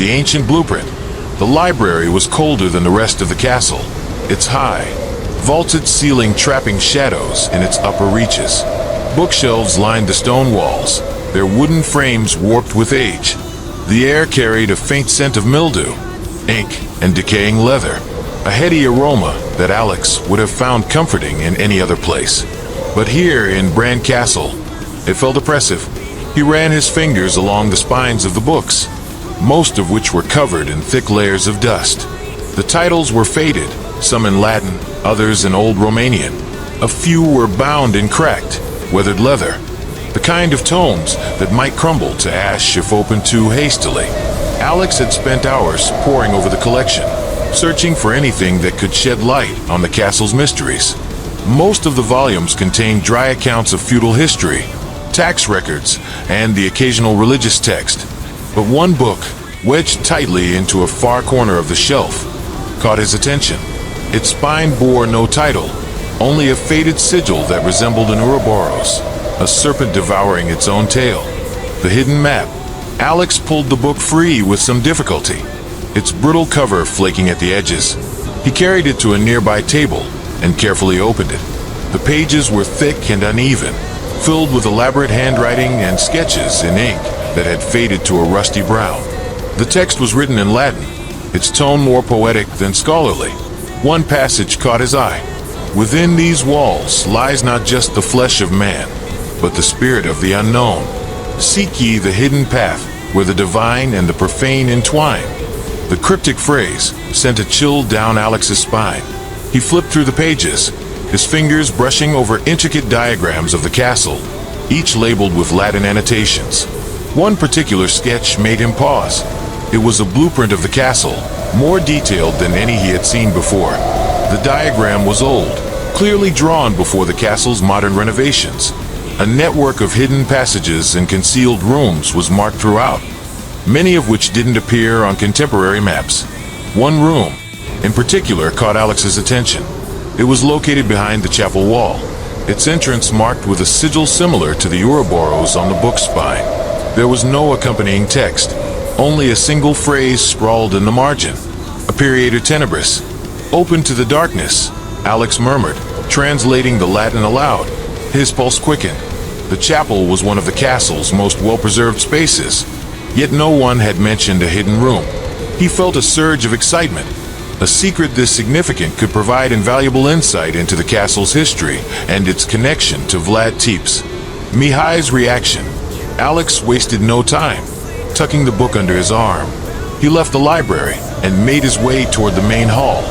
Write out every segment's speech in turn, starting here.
the ancient blueprint. The library was colder than the rest of the castle. Its high, vaulted ceiling trapping shadows in its upper reaches. Bookshelves lined the stone walls, their wooden frames warped with age. The air carried a faint scent of mildew, ink, and decaying leather, a heady aroma that Alex would have found comforting in any other place. But here in Bran Castle, it felt oppressive. He ran his fingers along the spines of the books, most of which were covered in thick layers of dust. The titles were faded, some in Latin, others in Old Romanian. A few were bound in cracked, weathered leather, the kind of tomes that might crumble to ash if opened too hastily. Alex had spent hours poring over the collection, searching for anything that could shed light on the castle's mysteries. Most of the volumes contained dry accounts of feudal history, tax records, and the occasional religious text. But one book, wedged tightly into a far corner of the shelf, caught his attention. Its spine bore no title, only a faded sigil that resembled an Ouroboros, a serpent devouring its own tail. The hidden map. Alex pulled the book free with some difficulty, its brittle cover flaking at the edges. He carried it to a nearby table and carefully opened it. The pages were thick and uneven, filled with elaborate handwriting and sketches in ink that had faded to a rusty brown. The text was written in Latin, its tone more poetic than scholarly. One passage caught his eye. Within these walls lies not just the flesh of man, but the spirit of the unknown. Seek ye the hidden path where the divine and the profane entwine. The cryptic phrase sent a chill down Alex's spine. He flipped through the pages, his fingers brushing over intricate diagrams of the castle, each labeled with Latin annotations. One particular sketch made him pause. It was a blueprint of the castle, more detailed than any he had seen before. The diagram was old, clearly drawn before the castle's modern renovations. A network of hidden passages and concealed rooms was marked throughout, many of which didn't appear on contemporary maps. One room, in particular, caught Alex's attention. It was located behind the chapel wall, its entrance marked with a sigil similar to the Ouroboros on the book spine. There was no accompanying text, only a single phrase sprawled in the margin. Aperiator tenebris. Open to the darkness, Alex murmured, translating the Latin aloud. His pulse quickened. The chapel was one of the castle's most well-preserved spaces, yet no one had mentioned a hidden room. He felt a surge of excitement. A secret this significant could provide invaluable insight into the castle's history and its connection to Vlad Tepes. Mihai's reaction. Alex wasted no time. Tucking the book under his arm, he left the library and made his way toward the main hall,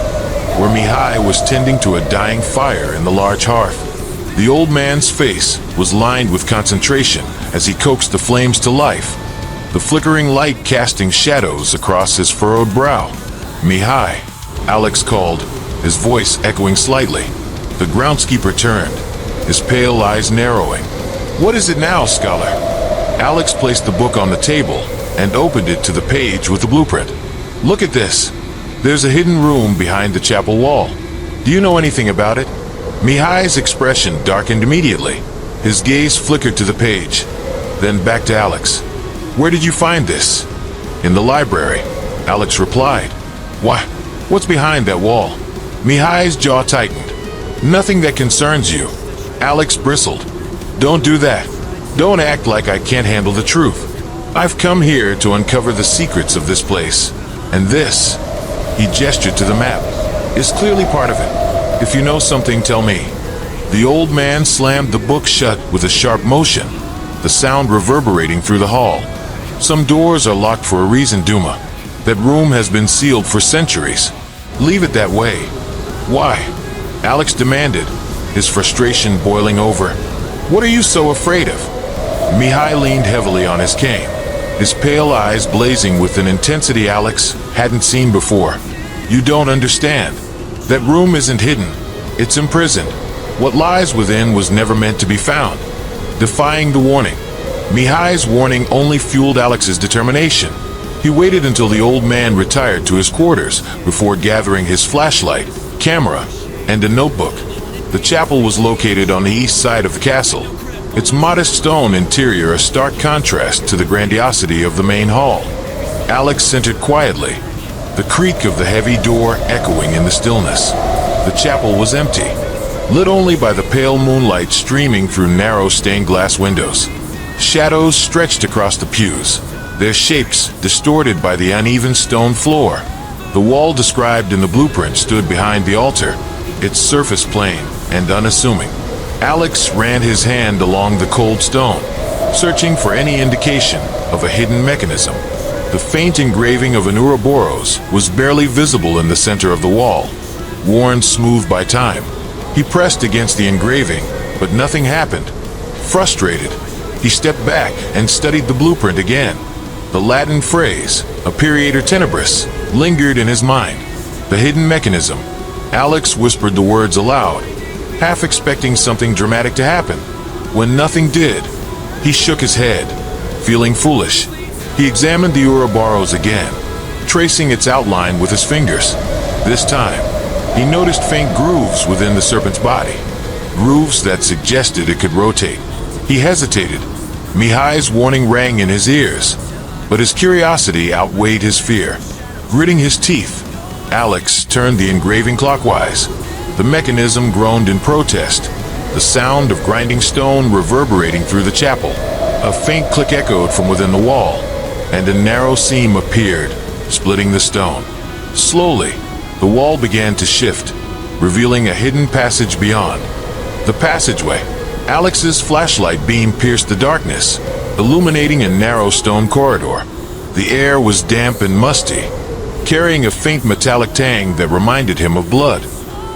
where Mihai was tending to a dying fire in the large hearth. The old man's face was lined with concentration as he coaxed the flames to life, the flickering light casting shadows across his furrowed brow. Mihai, Alex called, his voice echoing slightly. The groundskeeper turned, his pale eyes narrowing. What is it now, scholar? Alex placed the book on the table and opened it to the page with the blueprint. Look at this. There's a hidden room behind the chapel wall. Do you know anything about it? Mihai's expression darkened immediately. His gaze flickered to the page, then back to Alex. Where did you find this? In the library, Alex replied. What's behind that wall? Mihai's jaw tightened. Nothing that concerns you. Alex bristled. Don't do that. Don't act like I can't handle the truth. I've come here to uncover the secrets of this place. And this, he gestured to the map, is clearly part of it. If you know something, tell me. The old man slammed the book shut with a sharp motion, the sound reverberating through the hall. Some doors are locked for a reason, Duma. That room has been sealed for centuries. Leave it that way. Why? Alex demanded, his frustration boiling over. What are you so afraid of? Mihai leaned heavily on his cane, his pale eyes blazing with an intensity Alex hadn't seen before. You don't understand. That room isn't hidden. It's imprisoned. What lies within was never meant to be found. Defying the warning. Mihai's warning only fueled Alex's determination. He waited until the old man retired to his quarters before gathering his flashlight, camera, and a notebook. The chapel was located on the east side of the castle, its modest stone interior a stark contrast to the grandiosity of the main hall. Alex entered quietly, the creak of the heavy door echoing in the stillness. The chapel was empty, lit only by the pale moonlight streaming through narrow stained glass windows. Shadows stretched across the pews, their shapes distorted by the uneven stone floor. The wall described in the blueprint stood behind the altar, its surface plain and unassuming. Alex ran his hand along the cold stone, searching for any indication of a hidden mechanism. The faint engraving of an Ouroboros was barely visible in the center of the wall, worn smooth by time. He pressed against the engraving, but nothing happened. Frustrated, he stepped back and studied the blueprint again. The Latin phrase, "Aperiator tenebris," lingered in his mind. The hidden mechanism. Alex whispered the words aloud, half expecting something dramatic to happen. When nothing did, he shook his head, feeling foolish. He examined the Ouroboros again, tracing its outline with his fingers. This time, he noticed faint grooves within the serpent's body, grooves that suggested it could rotate. He hesitated. Mihai's warning rang in his ears, but his curiosity outweighed his fear. Gritting his teeth, Alex turned the engraving clockwise. The mechanism groaned in protest, the sound of grinding stone reverberating through the chapel. A faint click echoed from within the wall, and a narrow seam appeared, splitting the stone. Slowly, the wall began to shift, revealing a hidden passage beyond. The passageway. Alex's flashlight beam pierced the darkness, illuminating a narrow stone corridor. The air was damp and musty, carrying a faint metallic tang that reminded him of blood.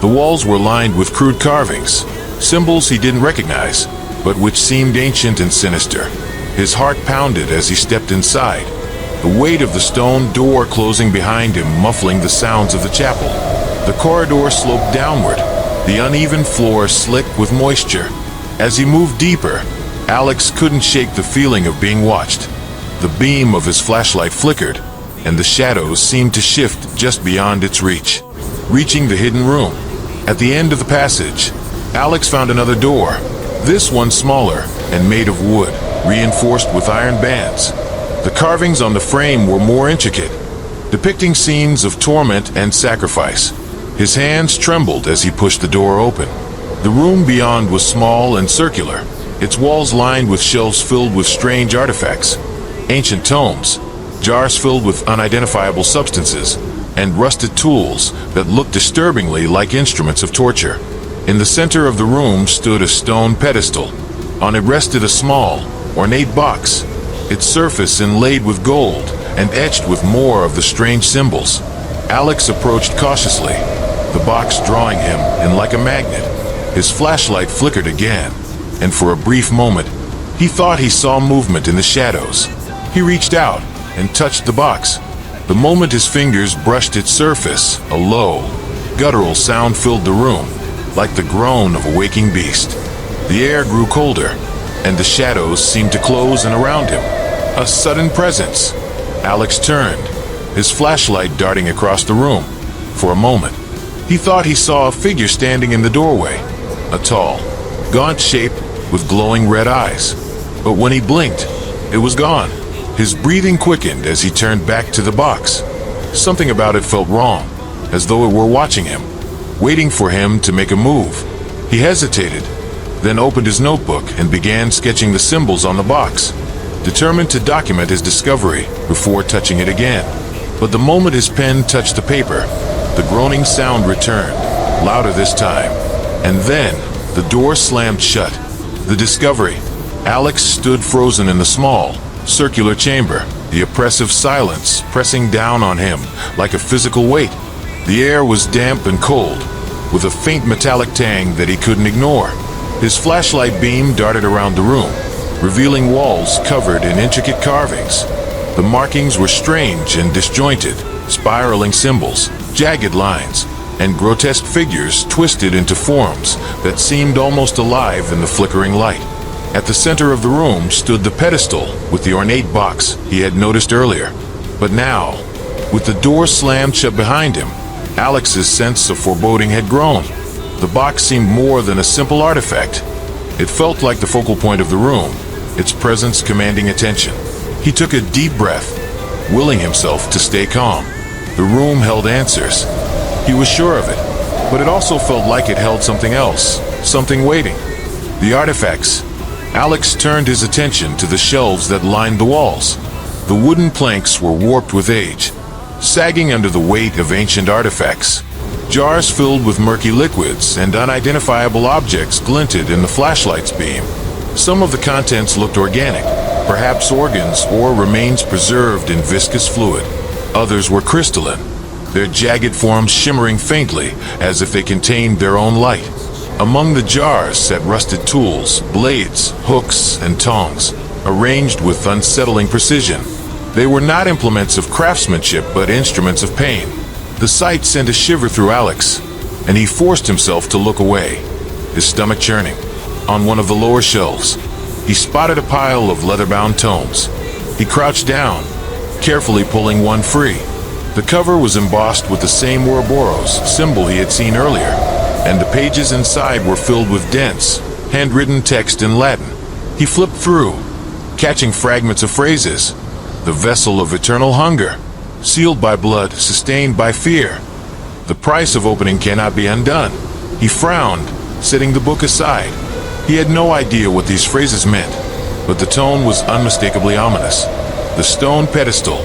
The walls were lined with crude carvings, symbols he didn't recognize, but which seemed ancient and sinister. His heart pounded as he stepped inside, the weight of the stone door closing behind him muffling the sounds of the chapel. The corridor sloped downward, the uneven floor slick with moisture. As he moved deeper, Alex couldn't shake the feeling of being watched. The beam of his flashlight flickered, and the shadows seemed to shift just beyond its reach. Reaching the hidden room, at the end of the passage, Alex found another door, this one smaller and made of wood, reinforced with iron bands. The carvings on the frame were more intricate, depicting scenes of torment and sacrifice. His hands trembled as he pushed the door open. The room beyond was small and circular, its walls lined with shelves filled with strange artifacts, ancient tomes, jars filled with unidentifiable substances, and rusted tools that looked disturbingly like instruments of torture. In the center of the room stood a stone pedestal. On it rested a small, ornate box, its surface inlaid with gold and etched with more of the strange symbols. Alex approached cautiously, the box drawing him in like a magnet. His flashlight flickered again, and for a brief moment, he thought he saw movement in the shadows. He reached out and touched the box. The moment his fingers brushed its surface, a low, guttural sound filled the room, like the groan of a waking beast. The air grew colder, and the shadows seemed to close in around him. A sudden presence. Alex turned, his flashlight darting across the room. For a moment, he thought he saw a figure standing in the doorway, a tall, gaunt shape with glowing red eyes. But when he blinked, it was gone. His breathing quickened as he turned back to the box. Something about it felt wrong, as though it were watching him, waiting for him to make a move. He hesitated, then opened his notebook and began sketching the symbols on the box, determined to document his discovery before touching it again. But the moment his pen touched the paper, the groaning sound returned, louder this time. And then, the door slammed shut. The discovery. Alex stood frozen in the small, circular chamber, the oppressive silence pressing down on him like a physical weight. The air was damp and cold, with a faint metallic tang that he couldn't ignore. His flashlight beam darted around the room, revealing walls covered in intricate carvings. The markings were strange and disjointed, spiraling symbols, jagged lines, and grotesque figures twisted into forms that seemed almost alive in the flickering light. At the center of the room stood the pedestal with the ornate box he had noticed earlier. But now, with the door slammed shut behind him, Alex's sense of foreboding had grown. The box seemed more than a simple artifact. It felt like the focal point of the room, its presence commanding attention. He took a deep breath, willing himself to stay calm. The room held answers. He was sure of it, but it also felt like it held something else, something waiting. The artifacts. Alex turned his attention to the shelves that lined the walls. The wooden planks were warped with age, sagging under the weight of ancient artifacts. Jars filled with murky liquids and unidentifiable objects glinted in the flashlight's beam. Some of the contents looked organic, perhaps organs or remains preserved in viscous fluid. Others were crystalline, their jagged forms shimmering faintly as if they contained their own light. Among the jars sat rusted tools, blades, hooks, and tongs, arranged with unsettling precision. They were not implements of craftsmanship, but instruments of pain. The sight sent a shiver through Alex, and he forced himself to look away, his stomach churning. On one of the lower shelves, he spotted a pile of leather-bound tomes. He crouched down, carefully pulling one free. The cover was embossed with the same Ouroboros symbol he had seen earlier, and the pages inside were filled with dense, handwritten text in Latin. He flipped through, catching fragments of phrases. The vessel of eternal hunger, sealed by blood, sustained by fear. The price of opening cannot be undone. He frowned, setting the book aside. He had no idea what these phrases meant, but the tone was unmistakably ominous. The stone pedestal.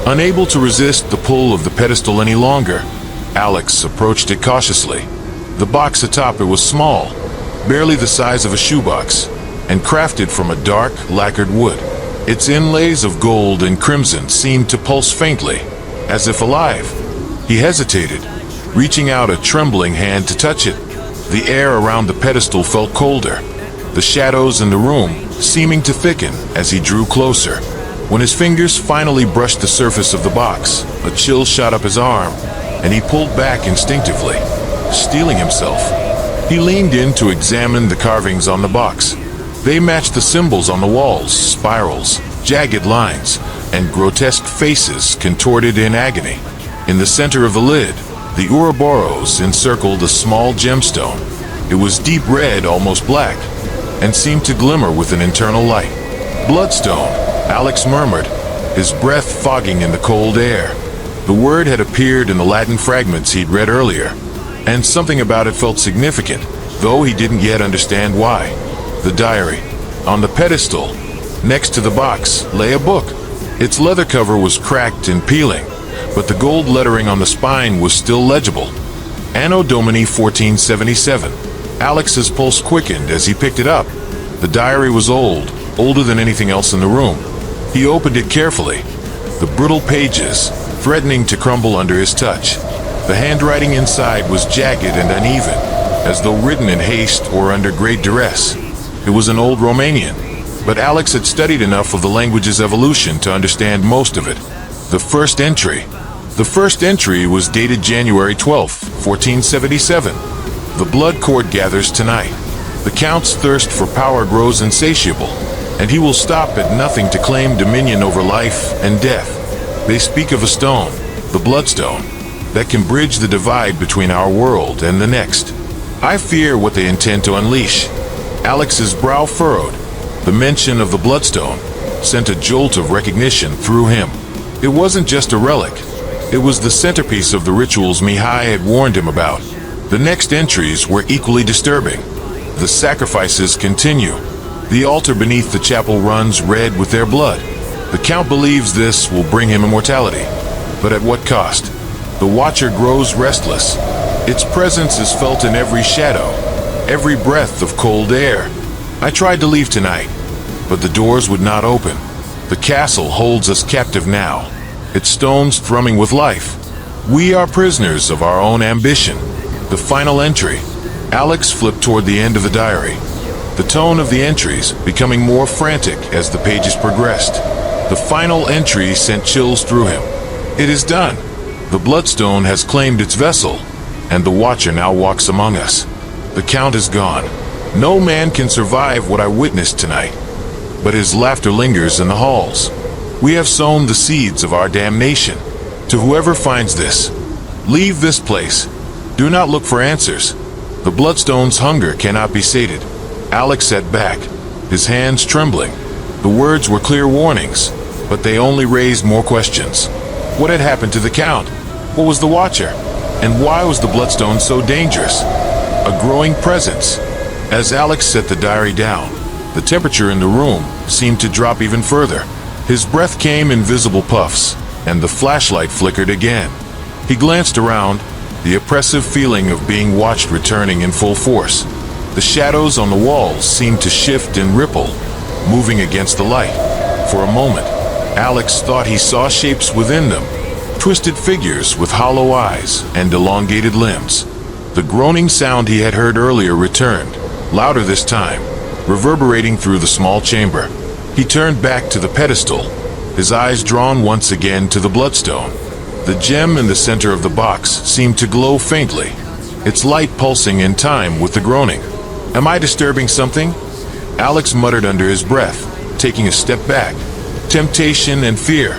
Unable to resist the pull of the pedestal any longer, Alex approached it cautiously. The box atop it was small, barely the size of a shoebox, and crafted from a dark, lacquered wood. Its inlays of gold and crimson seemed to pulse faintly, as if alive. He hesitated, reaching out a trembling hand to touch it. The air around the pedestal felt colder, the shadows in the room seeming to thicken as he drew closer. When his fingers finally brushed the surface of the box, a chill shot up his arm, and he pulled back instinctively, steeling himself. He leaned in to examine the carvings on the box. They matched the symbols on the walls, spirals, jagged lines, and grotesque faces contorted in agony. In the center of the lid, the Ouroboros encircled a small gemstone. It was deep red, almost black, and seemed to glimmer with an internal light. Bloodstone, Alex murmured, his breath fogging in the cold air. The word had appeared in the Latin fragments he'd read earlier, and something about it felt significant, though he didn't yet understand why. The diary. On the pedestal, next to the box, lay a book. Its leather cover was cracked and peeling, but the gold lettering on the spine was still legible. Anno Domini 1477. Alex's pulse quickened as he picked it up. The diary was old, older than anything else in the room. He opened it carefully, the brittle pages threatening to crumble under his touch. The handwriting inside was jagged and uneven, as though written in haste or under great duress. It was an old Romanian, but Alex had studied enough of the language's evolution to understand most of it. The first entry. The first entry was dated January 12, 1477. The blood court gathers tonight. The Count's thirst for power grows insatiable, and he will stop at nothing to claim dominion over life and death. They speak of a stone, the Bloodstone, that can bridge the divide between our world and the next. I fear what they intend to unleash. Alex's brow furrowed. The mention of the Bloodstone sent a jolt of recognition through him. It wasn't just a relic. It was the centerpiece of the rituals Mihai had warned him about. The next entries were equally disturbing. The sacrifices continue. The altar beneath the chapel runs red with their blood. The Count believes this will bring him immortality. But at what cost? The Watcher grows restless. Its presence is felt in every shadow, every breath of cold air. I tried to leave tonight, but the doors would not open. The castle holds us captive now, its stones thrumming with life. We are prisoners of our own ambition. The final entry. Alex flipped toward the end of the diary, the tone of the entries becoming more frantic as the pages progressed. The final entry sent chills through him. It is done. The Bloodstone has claimed its vessel, and the Watcher now walks among us. The Count is gone. No man can survive what I witnessed tonight, but his laughter lingers in the halls. We have sown the seeds of our damnation. To whoever finds this, leave this place. Do not look for answers. The Bloodstone's hunger cannot be sated. Alex sat back, his hands trembling. The words were clear warnings, but they only raised more questions. What had happened to the Count? What was the Watcher? And why was the Bloodstone so dangerous? A growing presence. As Alex set the diary down, the temperature in the room seemed to drop even further. His breath came in visible puffs, and the flashlight flickered again. He glanced around, the oppressive feeling of being watched returning in full force. The shadows on the walls seemed to shift and ripple, moving against the light. For a moment, Alex thought he saw shapes within them, twisted figures with hollow eyes and elongated limbs. The groaning sound he had heard earlier returned, louder this time, reverberating through the small chamber. He turned back to the pedestal, his eyes drawn once again to the Bloodstone. The gem in the center of the box seemed to glow faintly, its light pulsing in time with the groaning. "Am I disturbing something?" Alex muttered under his breath, taking a step back. Temptation and fear.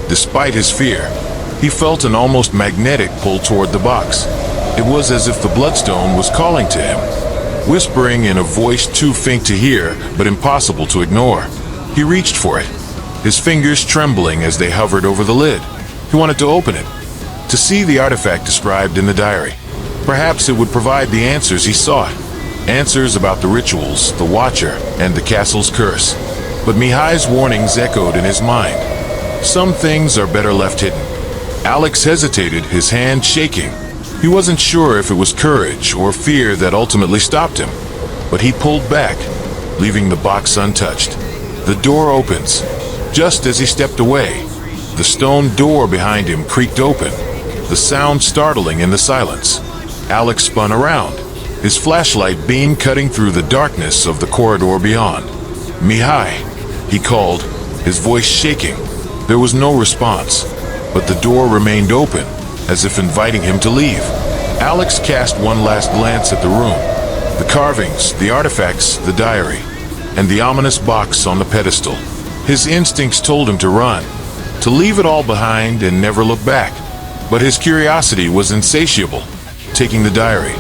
Despite his fear, he felt an almost magnetic pull toward the box. It was as if the Bloodstone was calling to him, whispering in a voice too faint to hear but impossible to ignore. He reached for it, his fingers trembling as they hovered over the lid. He wanted to open it, to see the artifact described in the diary. Perhaps it would provide the answers he sought. Answers about the rituals, the Watcher, and the castle's curse. But Mihai's warnings echoed in his mind. Some things are better left hidden. Alex hesitated, his hand shaking. He wasn't sure if it was courage or fear that ultimately stopped him. But he pulled back, leaving the box untouched. The door opens. Just as he stepped away, the stone door behind him creaked open, the sound startling in the silence. Alex spun around, his flashlight beam cutting through the darkness of the corridor beyond. "Mihai," he called, his voice shaking. There was no response, but the door remained open, as if inviting him to leave. Alex cast one last glance at the room. The carvings, the artifacts, the diary, and the ominous box on the pedestal. His instincts told him to run, to leave it all behind and never look back. But his curiosity was insatiable. Taking the diary,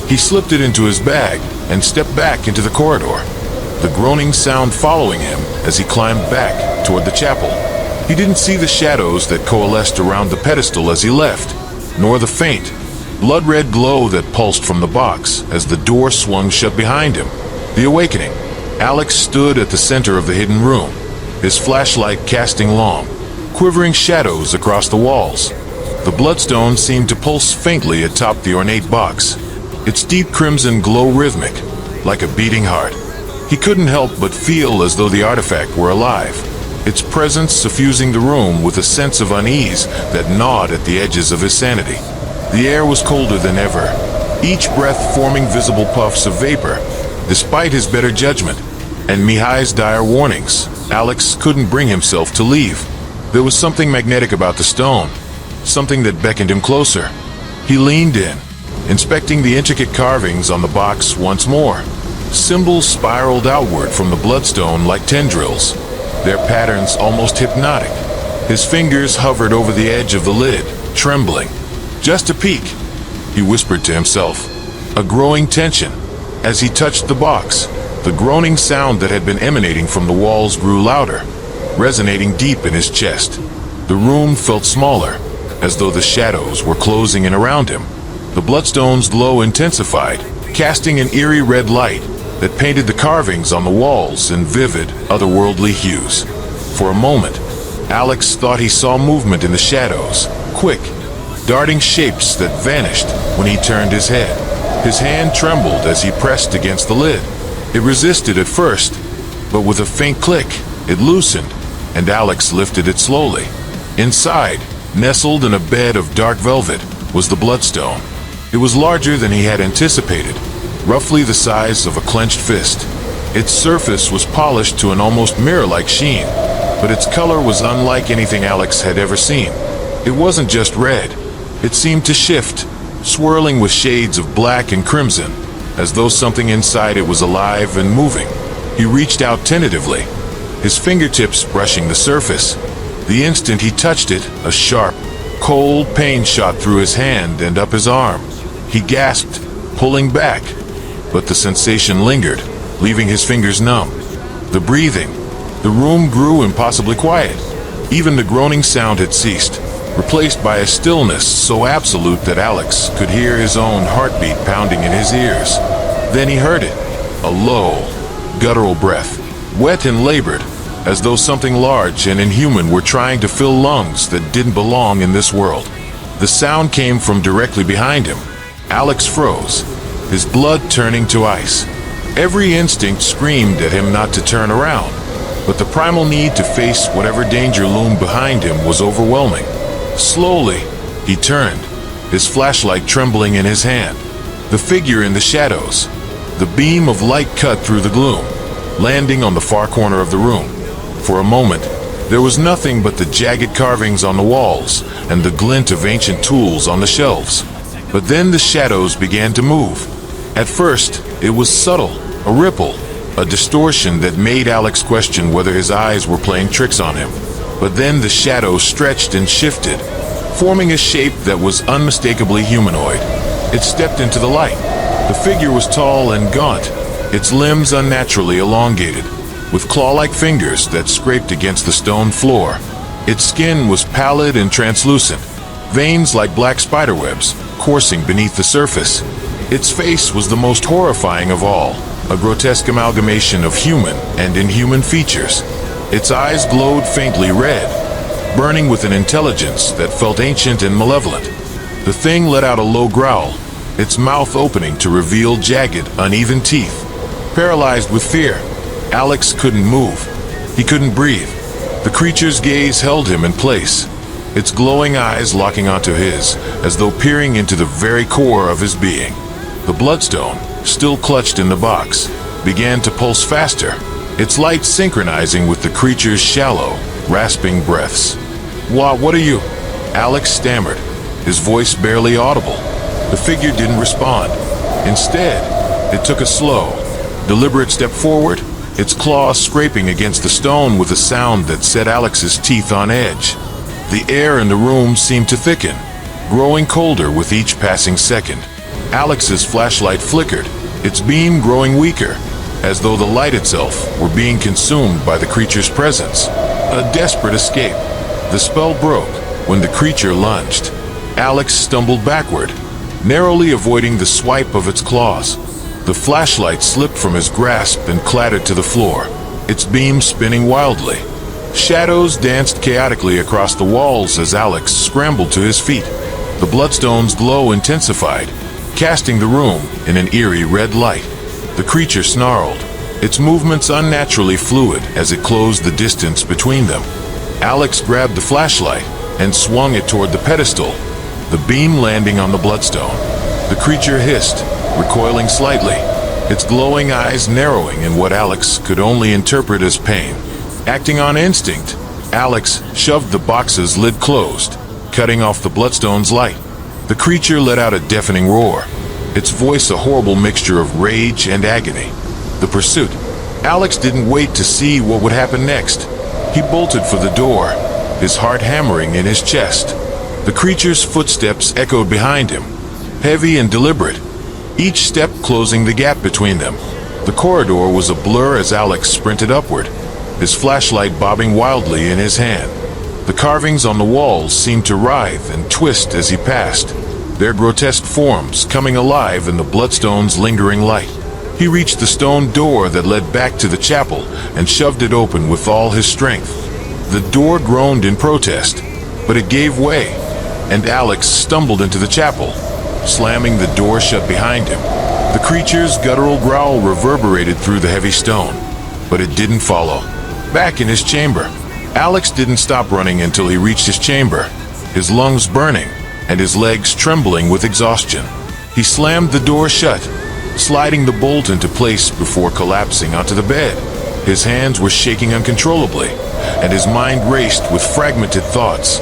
he slipped it into his bag and stepped back into the corridor, the groaning sound following him as he climbed back toward the chapel. He didn't see the shadows that coalesced around the pedestal as he left, nor the faint, blood-red glow that pulsed from the box as the door swung shut behind him. The awakening. Alex stood at the center of the hidden room, his flashlight casting long, quivering shadows across the walls. The Bloodstone seemed to pulse faintly atop the ornate box, its deep crimson glow rhythmic, like a beating heart. He couldn't help but feel as though the artifact were alive, its presence suffusing the room with a sense of unease that gnawed at the edges of his sanity. The air was colder than ever, each breath forming visible puffs of vapor. Despite his better judgment and Mihai's dire warnings, Alex couldn't bring himself to leave. There was something magnetic about the stone, something that beckoned him closer. He leaned in, inspecting the intricate carvings on the box once more. Symbols spiraled outward from the Bloodstone like tendrils, their patterns almost hypnotic. His fingers hovered over the edge of the lid, trembling. "Just a peek," he whispered to himself. A growing tension. As he touched the box, the groaning sound that had been emanating from the walls grew louder, resonating deep in his chest. The room felt smaller, as though the shadows were closing in around him. The Bloodstone's glow intensified, casting an eerie red light that painted the carvings on the walls in vivid, otherworldly hues. For a moment, Alex thought he saw movement in the shadows, quick, darting shapes that vanished when he turned his head. His hand trembled as he pressed against the lid. It resisted at first, but with a faint click, it loosened, and Alex lifted it slowly. Inside, nestled in a bed of dark velvet, was the Bloodstone. It was larger than he had anticipated, roughly the size of a clenched fist. Its surface was polished to an almost mirror-like sheen, but its color was unlike anything Alex had ever seen. It wasn't just red. It seemed to shift, swirling with shades of black and crimson, as though something inside it was alive and moving. He reached out tentatively, his fingertips brushing the surface. The instant he touched it, a sharp, cold pain shot through his hand and up his arm. He gasped, pulling back, but the sensation lingered, leaving his fingers numb. The breathing. The room grew impossibly quiet. Even the groaning sound had ceased, replaced by a stillness so absolute that Alex could hear his own heartbeat pounding in his ears. Then he heard it, a low, guttural breath, wet and labored, as though something large and inhuman were trying to fill lungs that didn't belong in this world. The sound came from directly behind him. Alex froze, his blood turning to ice. Every instinct screamed at him not to turn around, but the primal need to face whatever danger loomed behind him was overwhelming. Slowly, he turned, his flashlight trembling in his hand. The figure in the shadows. The beam of light cut through the gloom, landing on the far corner of the room. For a moment, there was nothing but the jagged carvings on the walls and the glint of ancient tools on the shelves. But then the shadows began to move. At first, it was subtle, a ripple, a distortion that made Alex question whether his eyes were playing tricks on him. But then the shadow stretched and shifted, forming a shape that was unmistakably humanoid. It stepped into the light. The figure was tall and gaunt, its limbs unnaturally elongated, with claw-like fingers that scraped against the stone floor. Its skin was pallid and translucent, veins like black spiderwebs coursing beneath the surface. Its face was the most horrifying of all, a grotesque amalgamation of human and inhuman features. Its eyes glowed faintly red, burning with an intelligence that felt ancient and malevolent. The thing let out a low growl, its mouth opening to reveal jagged, uneven teeth. Paralyzed with fear, Alex couldn't move. He couldn't breathe. The creature's gaze held him in place, its glowing eyes locking onto his, as though peering into the very core of his being. The bloodstone, still clutched in the box, began to pulse faster, its light synchronizing with the creature's shallow, rasping breaths. What are you?" Alex stammered, his voice barely audible. The figure didn't respond. Instead, it took a slow, deliberate step forward, its claws scraping against the stone with a sound that set Alex's teeth on edge. The air in the room seemed to thicken, growing colder with each passing second. Alex's flashlight flickered, its beam growing weaker, as though the light itself were being consumed by the creature's presence. A desperate escape. The spell broke when the creature lunged. Alex stumbled backward, narrowly avoiding the swipe of its claws. The flashlight slipped from his grasp and clattered to the floor, its beam spinning wildly. Shadows danced chaotically across the walls as Alex scrambled to his feet. The bloodstone's glow intensified, casting the room in an eerie red light. The creature snarled, its movements unnaturally fluid as it closed the distance between them. Alex grabbed the flashlight and swung it toward the pedestal, the beam landing on the bloodstone. The creature hissed, recoiling slightly, its glowing eyes narrowing in what Alex could only interpret as pain. Acting on instinct, Alex shoved the box's lid closed, cutting off the bloodstone's light. The creature let out a deafening roar, its voice a horrible mixture of rage and agony. The pursuit. Alex didn't wait to see what would happen next. He bolted for the door, his heart hammering in his chest. The creature's footsteps echoed behind him, heavy and deliberate, each step closing the gap between them. The corridor was a blur as Alex sprinted upward, his flashlight bobbing wildly in his hand. The carvings on the walls seemed to writhe and twist as he passed, their grotesque forms coming alive in the bloodstone's lingering light. He reached the stone door that led back to the chapel and shoved it open with all his strength. The door groaned in protest, but it gave way, and Alex stumbled into the chapel, slamming the door shut behind him. The creature's guttural growl reverberated through the heavy stone, but it didn't follow. Back in his chamber, Alex didn't stop running until he reached his chamber, his lungs burning and his legs trembling with exhaustion. He slammed the door shut, sliding the bolt into place before collapsing onto the bed. His hands were shaking uncontrollably, and his mind raced with fragmented thoughts.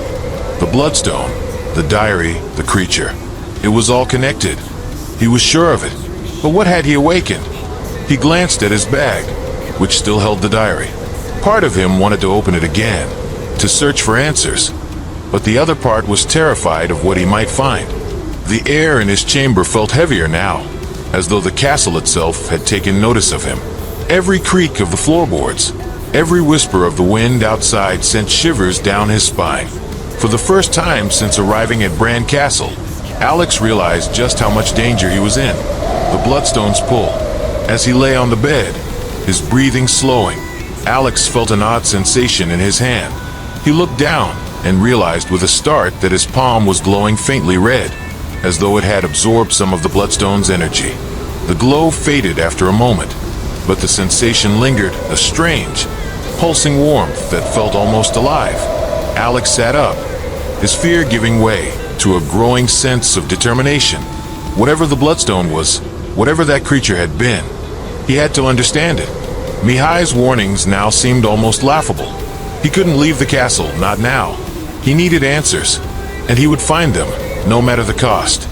The bloodstone, the diary, the creature. It was all connected. He was sure of it. But what had he awakened? He glanced at his bag, which still held the diary. Part of him wanted to open it again, to search for answers, but the other part was terrified of what he might find. The air in his chamber felt heavier now, as though the castle itself had taken notice of him. Every creak of the floorboards, Every whisper of the wind outside sent shivers down his spine. For the first time since arriving at Bran Castle, Alex realized just how much danger he was in. The bloodstones pull. As he lay on the bed, his breathing slowing, Alex felt an odd sensation in his hand. He looked down and realized with a start that his palm was glowing faintly red, as though it had absorbed some of the bloodstone's energy. The glow faded after a moment, but the sensation lingered, a strange, pulsing warmth that felt almost alive. Alex sat up, his fear giving way to a growing sense of determination. Whatever the bloodstone was, whatever that creature had been, he had to understand it. Mihai's warnings now seemed almost laughable. He couldn't leave the castle, not now. He needed answers, and he would find them, no matter the cost.